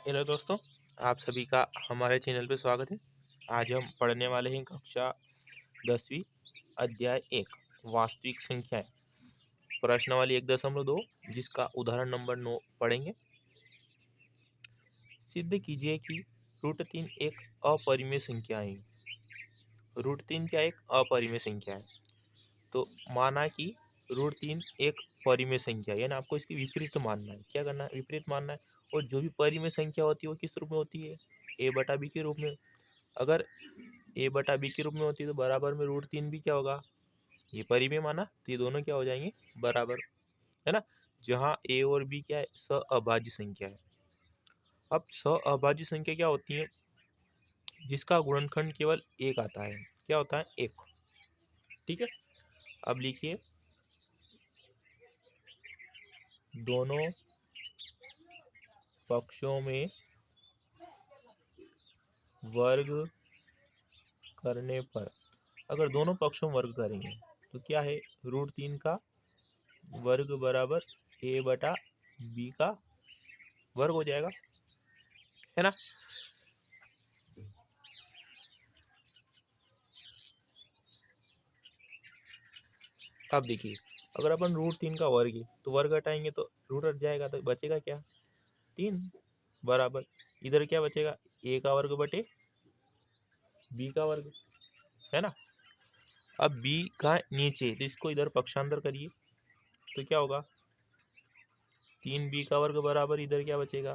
Hello दोस्तों, आप सभी का हमारे चैनल पे स्वागत है। आज हम पढ़ने वाले हैं कक्षा 10वीं अध्याय 1 वास्तविक संख्याएं प्रश्नावली 1.2 जिसका उदाहरण नंबर 9 पढ़ेंगे। सिद्ध कीजिए कि √3 एक अपरिमेय संख्या है। √3 क्या एक अपरिमेय संख्या है। तो माना कि √3 एक परिमेय संख्या है, यानी आपको इसकी विपरीत मानना है। क्या करना है? विपरीत मानना है। और जो भी परिमेय संख्या होती है वो किस रूप में होती है? a/b के रूप में। अगर a/b के रूप में होती है तो बराबर में √3 भी क्या होगा? ये परिमेय माना तो ये दोनों क्या हो जाएंगे? बराबर, है ना। जहाँ a और b क्या है? सहअभाज्य संख्या है। अब सहअभाज्य संख्या क्या होती है? जिसका गुणनखंड केवल एक आता है। क्या होता है? एक। ठीक है, अब लिखिए दोनों पक्षों में वर्ग करने पर, अगर दोनों पक्षों में वर्ग करेंगे तो क्या है? √3 का वर्ग बराबर a/b का वर्ग हो जाएगा, है ना। अब देखिए, अगर अपन √3 का वर्ग है तो वर्ग हटाएंगे तो रूट हट जाएगा, तो बचेगा क्या? 3 बराबर इधर क्या बचेगा? a का वर्ग बटे b का वर्ग, है ना। अब b का नीचे तो इसको इधर पक्षांतर करिए तो क्या होगा? 3b का वर्ग बराबर इधर क्या बचेगा?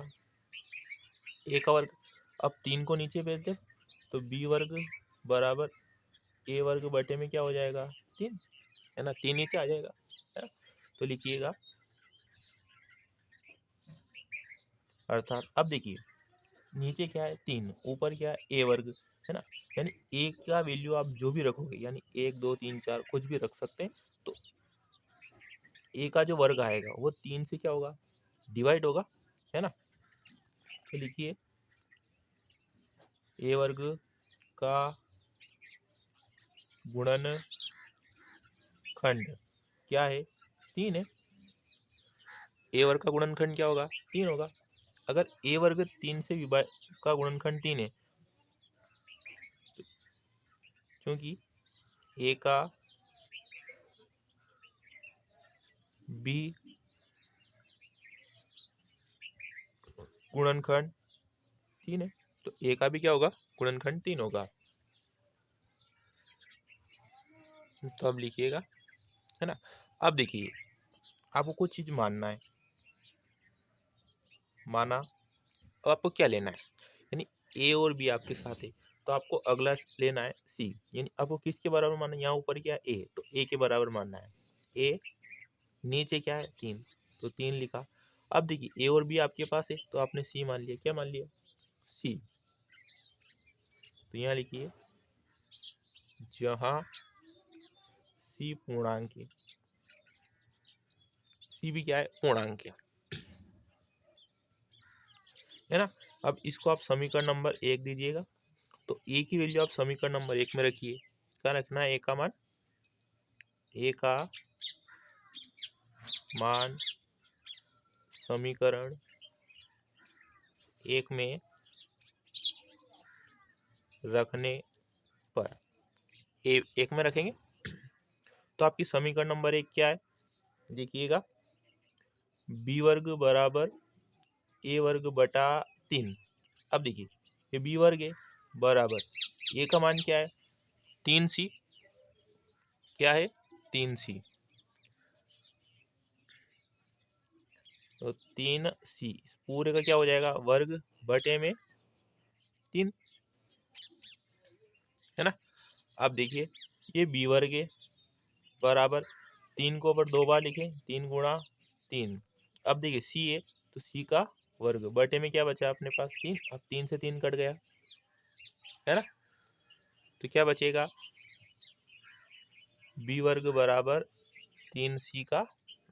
a का वर्ग। अब 3 को नीचे भेज दे तो b वर्ग बराबर a वर्ग बटे में क्या हो जाएगा? 3, है ना। 3 नीचे आ जाएगा, है ना। तो लिखिएगा अर्थात, अब देखिए नीचे क्या है? 3, ऊपर क्या है? a वर्ग, है ना। यानी a का वैल्यू आप जो भी रखोगे, यानी 1 2 3 4 कुछ भी रख सकते हैं, तो a का जो वर्ग आएगा वो 3 से क्या होगा? डिवाइड होगा, है ना। तो लिखिए a वर्ग का गुणनखंड क्या है? 3 है। a वर्ग का गुणनखंड क्या होगा? 3 होगा। अगर a वर्ग 3 से का गुणनखंड 3 है, क्योंकि a का b गुणनखंड 3 है, तो a का भी क्या होगा? गुणनखंड 3 होगा। तो अब लिखिएगा, है ना। अब देखिए आपको कुछ चीज मानना है। माना, अब आपको क्या लेना है? यानी a और b आपके साथ है, तो आपको अगला लेना है c। यानी आपको किसके बराबर मानना है? यहाँ ऊपर क्या है? a, तो a के बराबर मानना है। a नीचे क्या है? 3, तो 3 लिखा। अब देखिए a और b आपके पास है तो आपने c मान लिया। क्या मान लिया? c। तो यहाँ लिखिए जहाँ c पूर्णांक है, c भी क्या है? पूर्णांक है ना। अब इसको आप समीकरण नंबर 1 दीजिएगा, तो a की वैल्यू आप समीकरण नंबर 1 में रखिए। क्या रखना है? a का मान, a का मान समीकरण 1 में रखने पर, एक में रखेंगे तो आपकी समीकरण नंबर 1 क्या है? देखिएगा b वर्ग बराबर a वर्ग बटा 3। अब देखिए ये b वर्ग है बराबर a का मान क्या है? 3c। क्या है? 3c। तो 3c पूरे का क्या हो जाएगा? वर्ग बटे में 3, है ना। अब देखिए ये b वर्ग है बराबर 3 को ऊपर 2 बार लिखें, 3 गुणा 3। अब देखिए c है तो c का वर्ग बटे में क्या बचा अपने पास? 3। अब 3 से 3 कट गया, है ना। तो क्या बचेगा? b वर्ग बराबर 3c का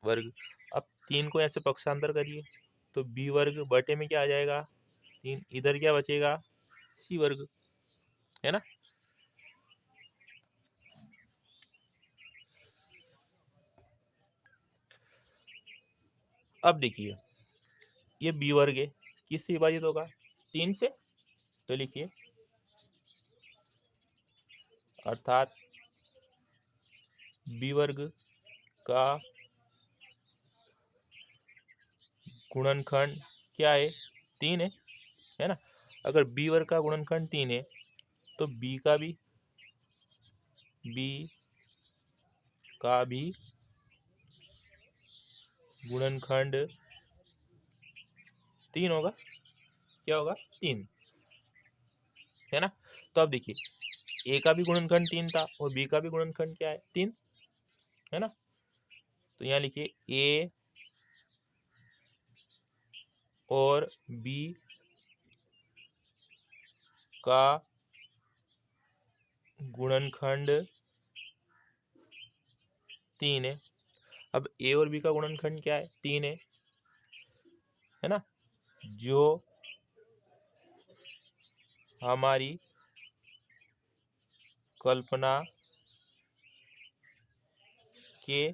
वर्ग। अब 3 को ऐसे पक्षांतर करिए तो b वर्ग बटे में क्या आ जाएगा? 3। इधर क्या बचेगा? c वर्ग, है ना। अब देखिए ये b वर्ग है किससे विभाजित होगा? 3 से। तो लिखिए अर्थात b वर्ग का गुणनखंड क्या है? 3 है ना। अगर b वर्ग का गुणनखंड 3 है तो b का भी गुणनखंड 3 होगा। क्या होगा? 3, है ना। तो अब देखिए a का भी गुणनखंड 3 था और b का भी गुणनखंड क्या है? 3, है ना। तो यहाँ लिखिए a और b का गुणनखंड 3 है। अब a और b का गुणनखंड क्या है? 3 है ना। जो हमारी कल्पना के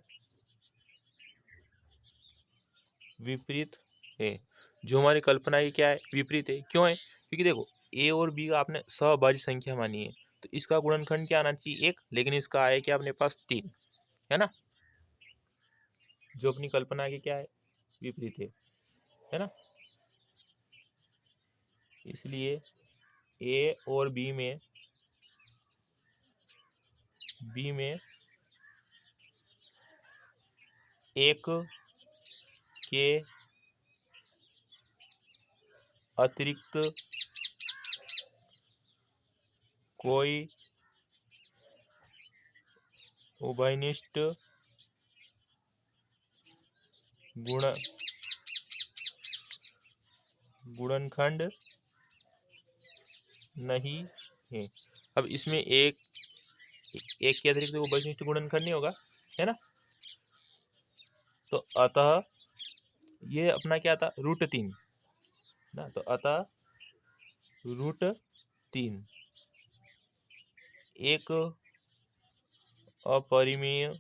विपरीत है। जो हमारी कल्पना की क्या है? विपरीत है। क्यों है? क्योंकि देखो a और b का आपने सहभाज्य संख्या मानी है तो इसका गुणनखंड क्या आना चाहिए? 1, लेकिन इसका आया क्या अपने पास? 3, है ना। जो अपनी कल्पना की क्या है? विपरीत है ना। इसलिए a और b में एक के अतिरिक्त कोई उभयनिष्ठ गुणनखंड नहीं है। अब इसमें एक के अतिरिक्त उभयनिष्ठ गुणनखंड नहीं होगा, है ना। तो अतः ये अपना क्या था? √3 ना। तो अतः √3 एक अपरिमेय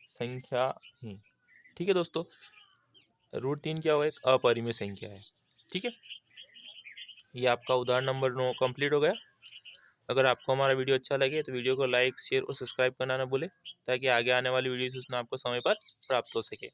संख्या है। ठीक है दोस्तों, √3 क्या होगा? एक अपरिमेय संख्या है। ठीक है, ये आपका उदाहरण नंबर 9 कंप्लीट हो गया। अगर आपको हमारा वीडियो अच्छा लगे तो वीडियो को लाइक, शेयर और सब्सक्राइब करना ना भूलें ताकि आगे आने वाली वीडियो सूचना आपको समय पर प्राप्त हो सके।